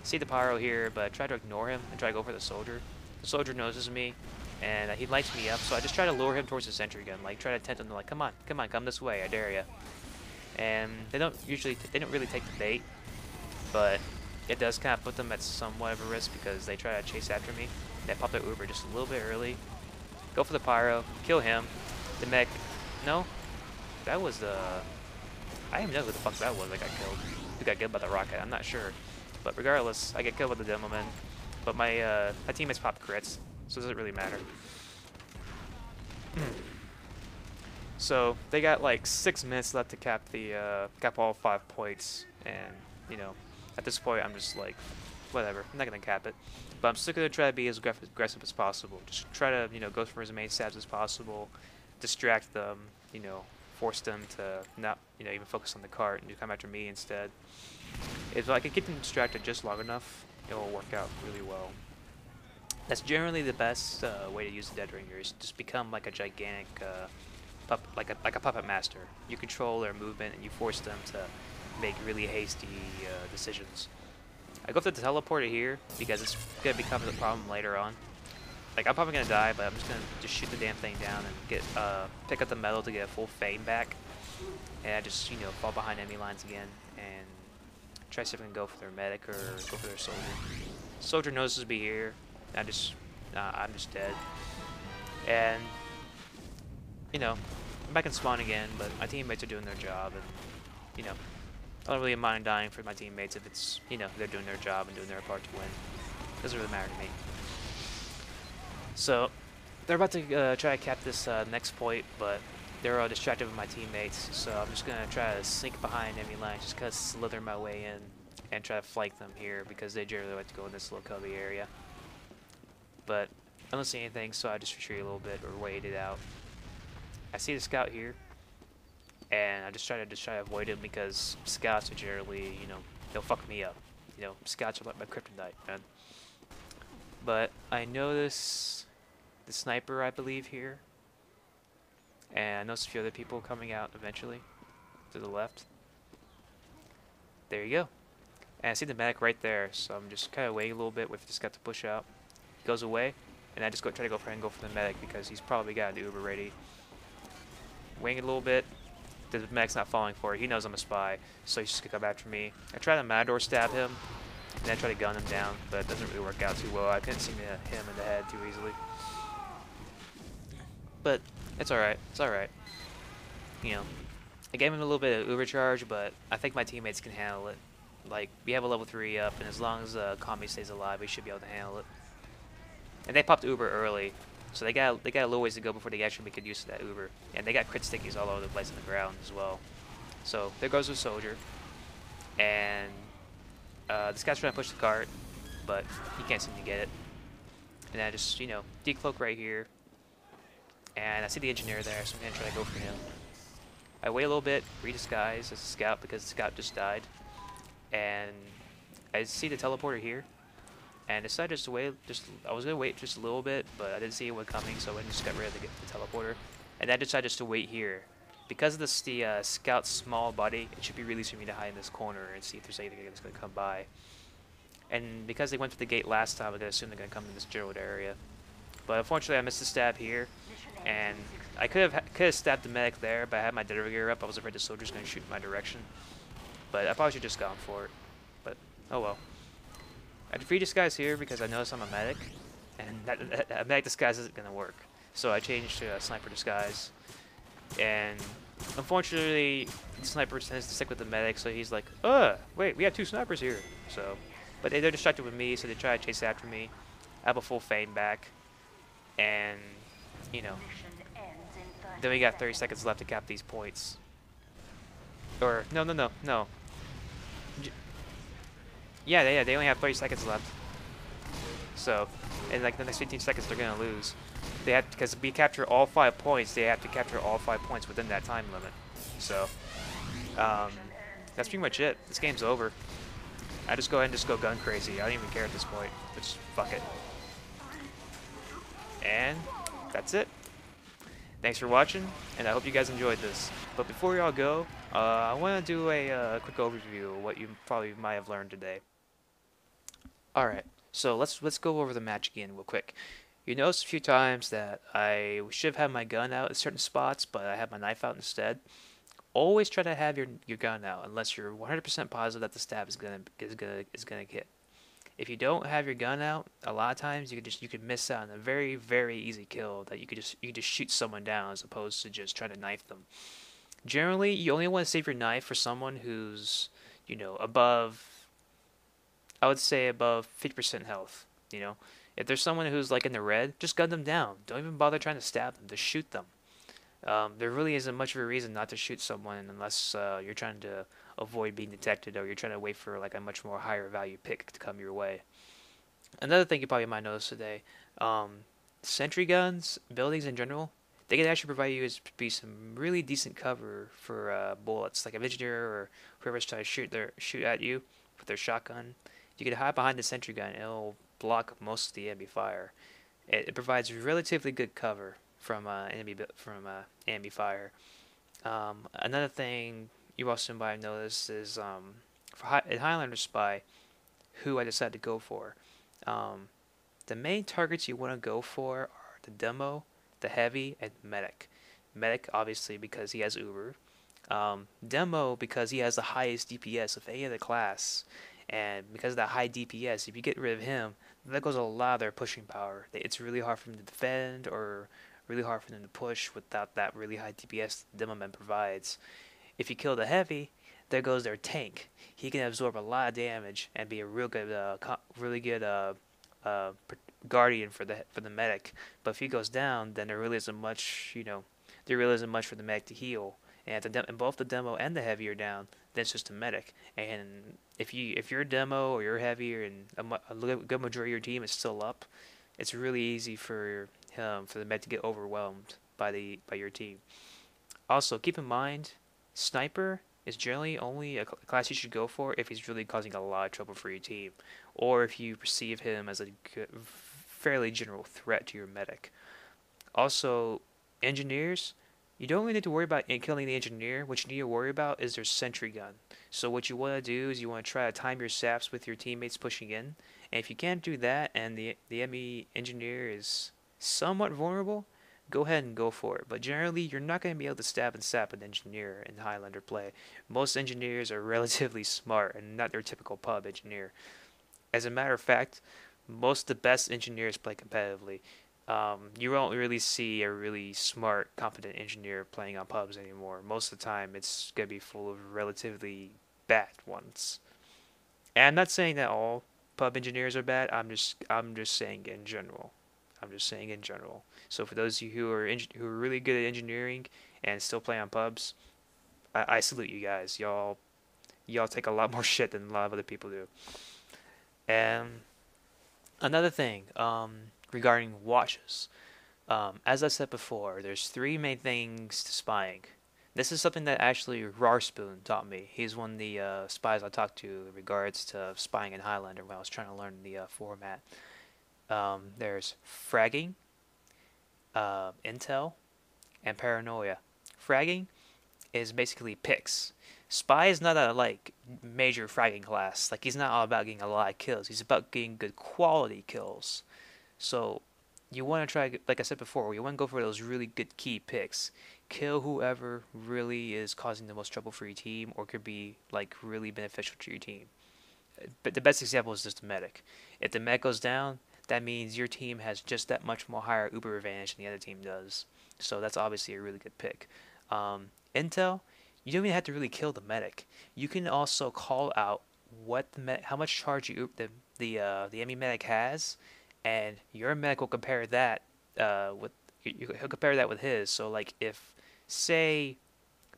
See the pyro here, but I try to ignore him and try to go for the soldier. The soldier notices me, and he lights me up, so I just try to lure him towards the sentry gun, like try to tempt him to, like, come on, come this way, I dare ya. And they don't really take the bait, but it does kind of put them at somewhat of a risk because they try to chase after me. They pop their Uber just a little bit early. Go for the pyro, kill him. The mech, no, that was the, I don't even know who the fuck that was that got killed. Who got killed by the rocket? I'm not sure. But regardless, I get killed with the Demoman. But my teammates pop crits, so it doesn't really matter. So they got like 6 minutes left to cap all 5 points, and you know, at this point I'm just like, whatever, I'm not gonna cap it. But I'm still gonna try to be as aggressive as possible. Just try to, you know, go for as many stabs as possible, distract them, you know, force them to not, you know, even focus on the cart and to come after me instead. If I can keep them distracted just long enough, it will work out really well. That's generally the best way to use the Dead Ringer, is just become like a gigantic like a puppet master. You control their movement and you force them to make really hasty decisions. I go for the teleporter here because it's gonna become a problem later on. Like I'm probably gonna die, but I'm just gonna just shoot the damn thing down and get pick up the metal to get a full fame back, and I just fall behind enemy lines again and try to see if I can go for their medic or go for their soldier. Soldier notices me here. And I'm just dead. And I'm back in spawn again, but my teammates are doing their job, and I don't really mind dying for my teammates if it's they're doing their job and doing their part to win. Doesn't really matter to me. So they're about to try to cap this next point, but they're all distracted with my teammates. So I'm just gonna try to sneak behind enemy lines, just kind of slither my way in and try to flank them here because they generally like to go in this little cubby area. But I don't see anything, so I just retreat a little bit or wait it out. I see the scout here, and I just try to avoid him because scouts are generally, they'll fuck me up. Scouts are like my kryptonite, man. But I notice the sniper, I believe, here, and I notice a few other people coming out eventually to the left. There you go. And I see the medic right there, so I'm just kind of waiting a little bit, wait for the scout to push out. He goes away, and I just try to go for the medic because he's probably got an Uber ready. Waiting a little bit. The medic's not falling for it. He knows I'm a spy, so he's just gonna come after me. I try to Matador stab him, and then I try to gun him down, but it doesn't really work out too well. I couldn't seem to hit him in the head too easily. But it's alright. It's alright. I gave him a little bit of Uber charge, but I think my teammates can handle it. Like, we have a level 3 up, and as long as Kami stays alive, we should be able to handle it. And they popped Uber early, so they got a little ways to go before they actually make good use of that Uber. And they got crit stickies all over the place on the ground as well. So there goes the soldier. And this guy's trying to push the cart, but he can't seem to get it. And I just, decloak right here. And I see the engineer there, so I'm going to try to go for him. I wait a little bit, redisguise as a scout because the scout just died. And I see the teleporter here. And decided just to wait, I was going to wait just a little bit, but I didn't see anyone coming, so I just got rid of the teleporter. And I decided just to wait here. Because of the scout's small body, it should be really easy for me to hide in this corner and see if there's anything that's going to come by. And because they went to the gate last time, I'm going to assume they're going to come in this general area. But unfortunately, I missed the stab here. And I could have stabbed the medic there, but I had my dead gear up. I was afraid the soldier's going to shoot in my direction. But I probably should have just gone for it. But, oh well. I defeat this guys here because I noticed I'm a medic, and that medic disguise isn't going to work. So I changed to a sniper disguise, and unfortunately, the sniper tends to stick with the medic, so he's like, wait, we have 2 snipers here. So, but they're distracted with me, so they try to chase after me. I have a full fame back, and, then we got 30 seconds left to cap these points. Or, no. Yeah, they only have 30 seconds left. So, in like the next 15 seconds, they're gonna lose. They have, because we capture all 5 points, they have to capture all 5 points within that time limit. So, that's pretty much it. This game's over. I just go ahead and just go gun crazy. I don't even care at this point. Just fuck it. And that's it. Thanks for watching, and I hope you guys enjoyed this. But before y'all go, I want to do a quick overview of what you probably might have learned today. Alright, so let's go over the match again real quick. You noticed a few times that I should have had my gun out at certain spots, but I had my knife out instead. Always try to have your gun out unless you're 100% positive that the stab is gonna hit. If you don't have your gun out, a lot of times you could miss out on a very, very easy kill that you could just shoot someone down as opposed to just trying to knife them. Generally, you only want to save your knife for someone who's, above, I would say above 50% health. If there's someone who's like in the red, just gun them down. Don't even bother trying to stab them. Just shoot them. There really isn't much of a reason not to shoot someone unless you're trying to avoid being detected or you're trying to wait for like a much more higher value pick to come your way. Another thing you probably might notice today, sentry guns, buildings in general, they can actually provide you be some really decent cover for bullets. Like a engineer or whoever's trying to shoot at you with their shotgun, you can hide behind the sentry gun and it'll block most of the enemy fire. It provides relatively good cover from enemy fire. Another thing you also might have noticed is in Highlander Spy, who I decided to go for. Um, the main targets you want to go for are the demo, the heavy, and medic. Medic obviously because he has Uber. Demo because he has the highest DPS of any other class, and because of that high DPS, if you get rid of him, that goes a lot of their pushing power. It's really hard for them to defend or really hard for them to push without that really high DPS the Demo Man provides. If you kill the heavy, there goes their tank. He can absorb a lot of damage and be a really good uh, guardian for the medic. But if he goes down, then there really isn't much, there really isn't much for the medic to heal. And both the demo and the heavy are down, then it's just a medic. And if you're a demo or you're heavy and a good majority of your team is still up, it's really easy for the medic to get overwhelmed by your team. Also, keep in mind, sniper is generally only a class you should go for if he's really causing a lot of trouble for your team, or if you perceive him as a fairly general threat to your medic. Also, engineers, you don't really need to worry about killing the engineer. What you need to worry about is their sentry gun. So what you want to do is you want to try to time your saps with your teammates pushing in. And if you can't do that and the enemy engineer is somewhat vulnerable, go ahead and go for it. But generally, you're not going to be able to stab and sap an engineer in Highlander play. Most engineers are relatively smart and not their typical pub engineer. As a matter of fact, most of the best engineers play competitively. You won't really see a really smart, competent engineer playing on pubs anymore. Most of the time, it's gonna be full of relatively bad ones. And I'm not saying that all pub engineers are bad. I'm just saying in general. I'm just saying in general. So for those of you who are really good at engineering and still play on pubs, I salute you guys. Y'all take a lot more shit than a lot of other people do. And another thing, regarding watches. As I said before, there's three main things to spying. This is something that actually Rarspoon taught me. He's one of the spies I talked to in regards to spying in Highlander when I was trying to learn the format. There's fragging, intel, and paranoia. Fragging is basically picks. Spy is not a major fragging class. Like he's not all about getting a lot of kills. He's about getting good quality kills. So you want to try, like I said before, you want to go for those really good key picks. Kill whoever really is causing the most trouble for your team or could be like really beneficial to your team. But the best example is just the medic. If the medic goes down, that means your team has just that much more higher Uber advantage than the other team does. So that's obviously a really good pick. Intel, you don't even have to really kill the medic. You can also call out how much charge the enemy medic has, and your medic will compare that he'll compare that with his. So like if say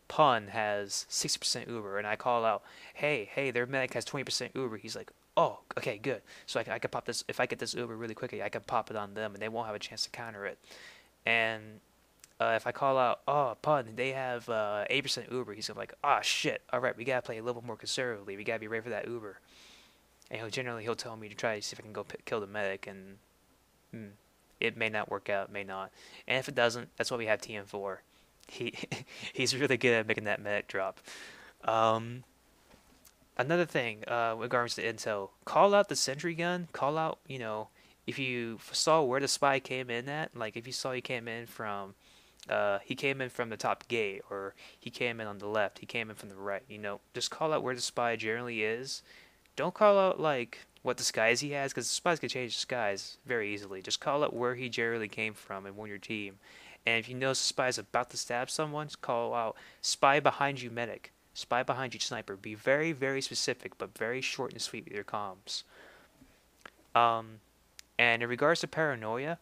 Pun has 60% Uber and I call out, hey, their medic has 20% Uber, he's like, oh, okay, good. So I can pop this, if I get this Uber really quickly, I can pop it on them and they won't have a chance to counter it. And if I call out, oh, Pun, they have 8% Uber, he's like, ah, shit, alright, we gotta play a little more conservatively, we gotta be ready for that Uber. And he'll tell me to try to see if I can go kill the medic, and it may not work out, may not. And if it doesn't, that's why we have TM for. He's really good at making that medic drop. Another thing, with regards to intel, call out the sentry gun. Call out, if you saw where the spy came in at, like if you saw he came in from the top gate, or he came in on the left, he came in from the right. Just call out where the spy generally is. Don't call out like what disguise he has, because spies can change disguise very easily. Just call out where he generally came from and warn your team. And if you know the spy is about to stab someone, call out spy behind you medic, spy behind you sniper. Be very, very specific, but very short and sweet with your comms. And in regards to paranoia,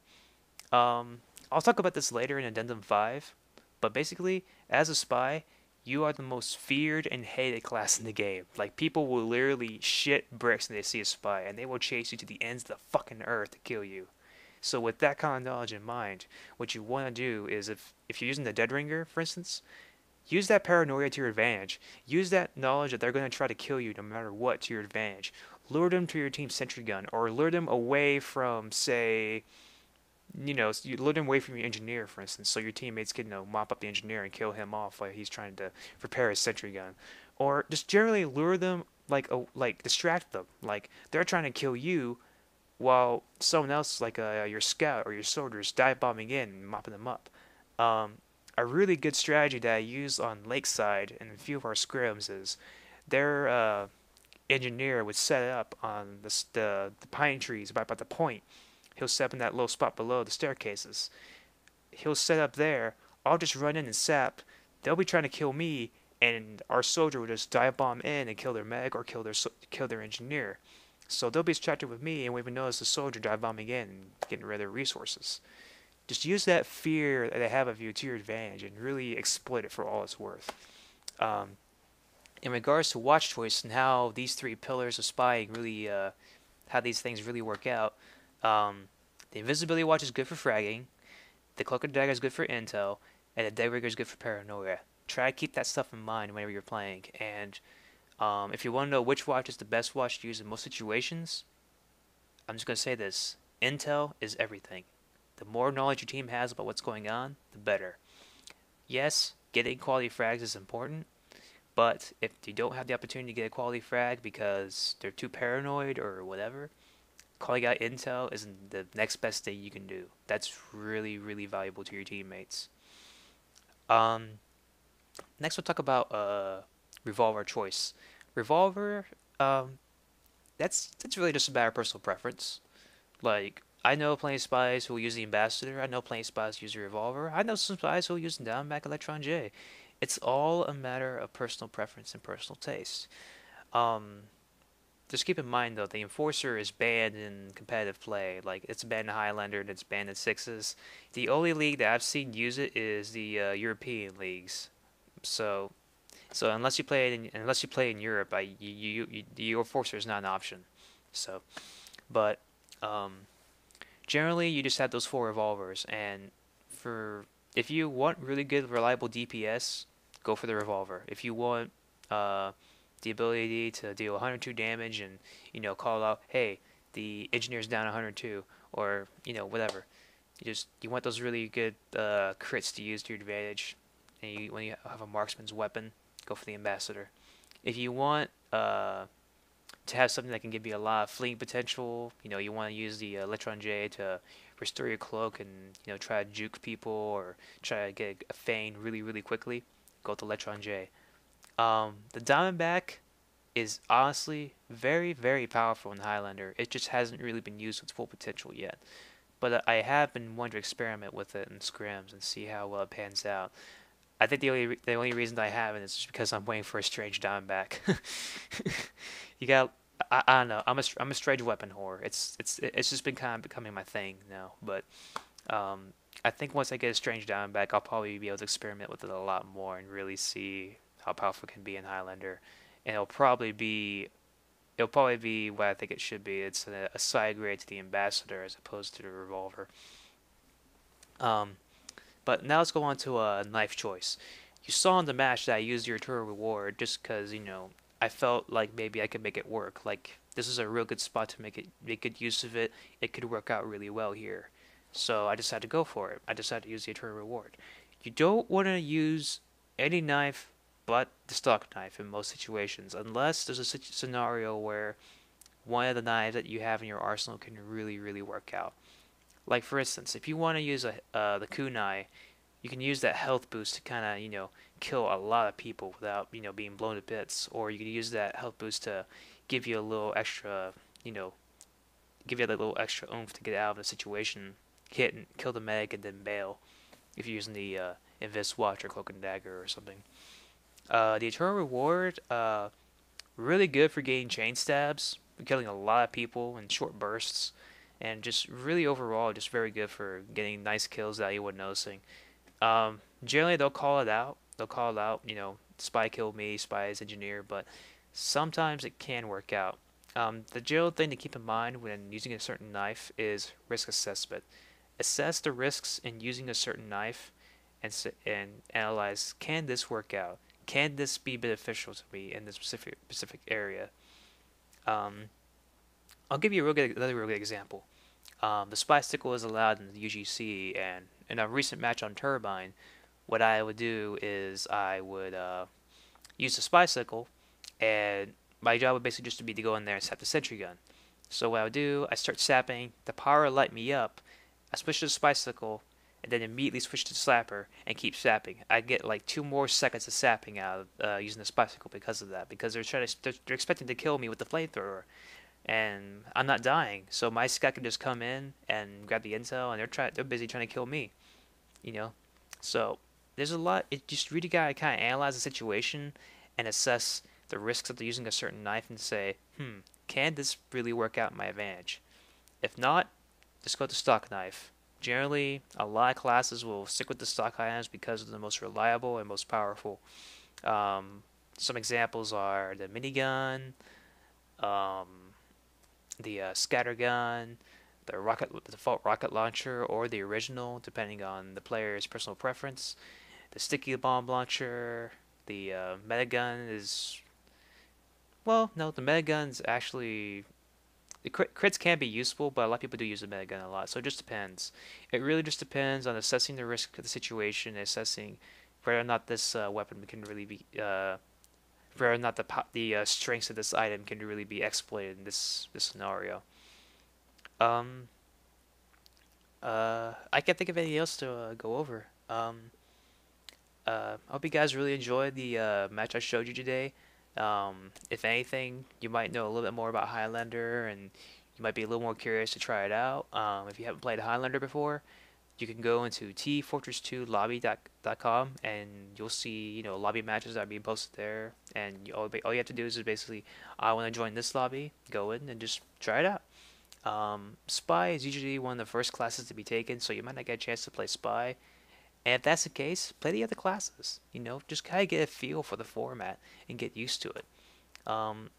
I'll talk about this later in Addendum 5, but basically, as a spy, you are the most feared and hated class in the game. Like, people will literally shit bricks when they see a spy, and they will chase you to the ends of the fucking earth to kill you. So with that kind of knowledge in mind, what you want to do is, if you're using the Dead Ringer, for instance, use that paranoia to your advantage. Use that knowledge that they're going to try to kill you no matter what to your advantage. Lure them to your team's sentry gun, or lure them away from, say, you lure them away from your engineer, for instance, so your teammates can mop up the engineer and kill him off while he's trying to repair his sentry gun, or just generally lure them like distract them, like they're trying to kill you while someone else like your scout or your soldiers dive bombing in and mopping them up. Um, a really good strategy that I use on Lakeside and a few of our scrims is their engineer would set up on the pine trees right by the point. He'll set up in that little spot below the staircases. He'll set up there. I'll just run in and sap. They'll be trying to kill me, and our soldier will just dive bomb in and kill their medic or kill their engineer. So they'll be distracted with me, and we even notice the soldier dive bombing in and getting rid of their resources. Just use that fear that they have of you to your advantage and really exploit it for all it's worth. Um, in regards to watch choice and how these three pillars of spying really, how these things really work out, the invisibility watch is good for fragging, the cloak and dagger is good for intel, and the dead rigger is good for paranoia. Try to keep that stuff in mind whenever you're playing. And if you want to know which watch is the best watch to use in most situations, I'm just going to say this. Intel is everything. The more knowledge your team has about what's going on, the better. Yes, getting quality frags is important, but if you don't have the opportunity to get a quality frag because they're too paranoid or whatever, calling out intel is the next best thing you can do. That's really, really valuable to your teammates. Um, Next we'll talk about revolver choice. Revolver, that's really just a matter of personal preference. Like, I know plenty of spies who will use the ambassador. I know plenty of spies who use the revolver. I know some spies who will use the downback Electron J. It's all a matter of personal preference and personal taste. Um, just keep in mind though, the enforcer is banned in competitive play. Like it's banned in Highlander and it's banned in sixes. The only league that I've seen use it is the European leagues. So, so unless you play in Europe, the enforcer is not an option. So, but um, generally you just have those four revolvers, and for if you want really good reliable DPS, go for the revolver. If you want uh, the ability to deal 102 damage and call out, hey, the engineer's down 102, or whatever. You want those really good crits to use to your advantage, and when you have a marksman's weapon, go for the ambassador. If you want to have something that can give you a lot of fleeing potential, you want to use the Electron J to restore your cloak and try to juke people or try to get a feign really really quickly, go with the Electron J. The Diamondback is honestly very, very powerful in Highlander. It just hasn't really been used to its full potential yet. But I have been wanting to experiment with it in scrims and see how well it pans out. I think the only reason I haven't is just because I'm waiting for a strange Diamondback. You got I don't know. I'm a strange weapon whore. It's just been kind of becoming my thing now. But I think once I get a strange Diamondback, I'll probably be able to experiment with it a lot more and really see how powerful it can be in Highlander. And it'll probably be what I think it should be. It's a side grade to the ambassador as opposed to the revolver. Um, but now let's go on to a knife choice. You saw in the match that I used your tour reward just because I felt like maybe I could make it work. Like this is a real good spot to make good use of it. It could work out really well here. So I decided to go for it. I decided to use the eternal reward. You don't want to use any knife but the stock knife in most situations, unless there's a scenario where one of the knives that you have in your arsenal can really, really work out. Like for instance, if you want to use the kunai, you can use that health boost to kind of kill a lot of people without being blown to bits, or you can use that health boost to give you a little extra you know give you that little extra oomph to get out of the situation, hit and kill the medic and then bail if you're using the Invis Watch or Cloak and Dagger or something. The Eternal Reward, really good for getting chain stabs, killing a lot of people in short bursts, and just really overall just very good for getting nice kills that you weren't noticing. Generally they'll call it out. They'll call it out, spy killed me, spy is engineer, but sometimes it can work out. The general thing to keep in mind when using a certain knife is risk assessment. Assess the risks in using a certain knife and analyze, can this work out? Can this be beneficial to me in this specific area? Um, I'll give you another real good example. The spy sickle is allowed in the UGC, and in a recent match on Turbine, what I would do is I would use the spy sickle, and my job would basically just to be to go in there and sap the sentry gun. So what I would do, I start sapping, the power would light me up, I switch to the spy sickle, and then immediately switch to the slapper and keep sapping. I get like 2 more seconds of sapping out of using the spy sickle because of that. Because they're expecting to kill me with the flamethrower, and I'm not dying. So my scout can just come in and grab the intel, and they're busy trying to kill me. You know, so there's a lot. It just really gotta kind of analyze the situation and assess the risks of using a certain knife and say, can this really work out in my advantage? If not, just go with the stock knife. Generally, a lot of classes will stick with the stock knives because they're the most reliable and most powerful. Some examples are the minigun, um, the scatter gun, the default rocket launcher, or the original, depending on the player's personal preference. The sticky bomb launcher, the meta gun is well, no, the meta gun's actually crits can be useful, but a lot of people do use the meta gun a lot, so it just depends. It really just depends on assessing the risk of the situation, assessing whether or not this weapon can really be whether or not the strengths of this item can really be exploited in this scenario. Um, I can't think of anything else to go over. I hope you guys really enjoyed the match I showed you today. If anything, you might know a little bit more about Highlander, and you might be a little more curious to try it out. If you haven't played Highlander before, you can go into tfortress2lobby.com, and you'll see lobby matches that are being posted there. And all you have to do is basically, I want to join this lobby, go in and just try it out. Spy is usually one of the first classes to be taken, so you might not get a chance to play Spy. And if that's the case, play the other classes. Just kind of get a feel for the format and get used to it. Um,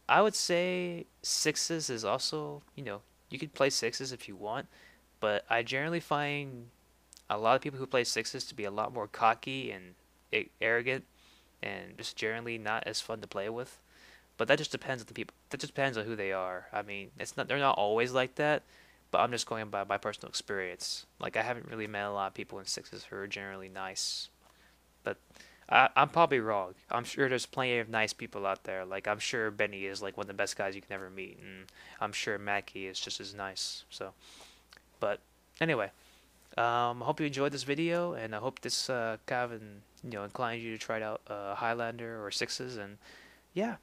I would say sixes is also, you could play sixes if you want, but I generally find a lot of people who play sixes to be a lot more cocky and arrogant and just generally not as fun to play with. But that just depends on the people. That just depends on who they are. I mean, they're not always like that, but I'm just going by my personal experience. Like I haven't really met a lot of people in sixes who are generally nice, but I'm probably wrong. I'm sure there's plenty of nice people out there. Like I'm sure Benny is like one of the best guys you can ever meet, and I'm sure Mackie is just as nice. So, but anyway, I hope you enjoyed this video, and I hope this kind of inclines you to try out Highlander or sixes, and yeah.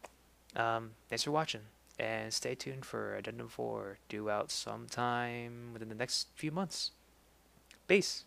Thanks for watching, and stay tuned for Addendum 4 due out sometime within the next few months. Peace.